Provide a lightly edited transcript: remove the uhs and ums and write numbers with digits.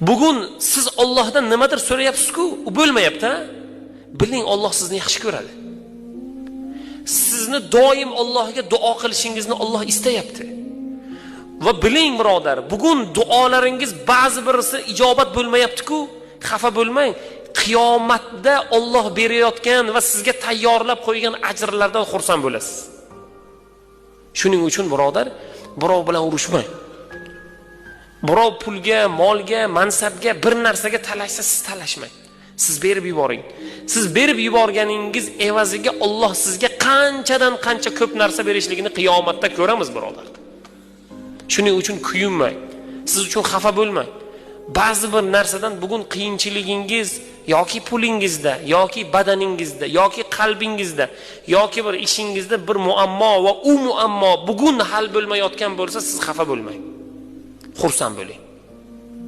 Bugun siz Allohdan nimadir so'rayapsiz-ku, u bo'lmayapti. Biling, Alloh sizni yaxshi ko'radi. Sizni doim Allohga duo qilishingizni Alloh istayapti. Va biling birodar, bugun duolaringiz ba'zi birisi ijobat bo'lmayapti-ku, xafa bo'lmang. Qiyomatda Alloh berayotgan va sizga tayyorlab qo'ygan ajrlardan xursand bo'lasiz. Shuning uchun birodar, birov bilan urushmang. Birov pulga, molga, mansabga, bir narsaga talashsa siz talashmang. Siz berib yuboring. Siz berib yuborganingiz evaziga Alloh sizga qanchadan qancha ko'p narsa berishligini qiyomatda ko'ramiz birodar. Shuning uchun kuyinmang. Siz uchun xafa bo'lmang. Ba'zi bir narsadan bugun qiyinchiligingiz yoki pulingizda, yoki badaningizda, yoki qalbingizda, yoki bir ishingizda bir muammo va u muammo bugun hal bo'lmayotgan bo'lsa, siz xafa bo'lmang. Xursand bo'ling.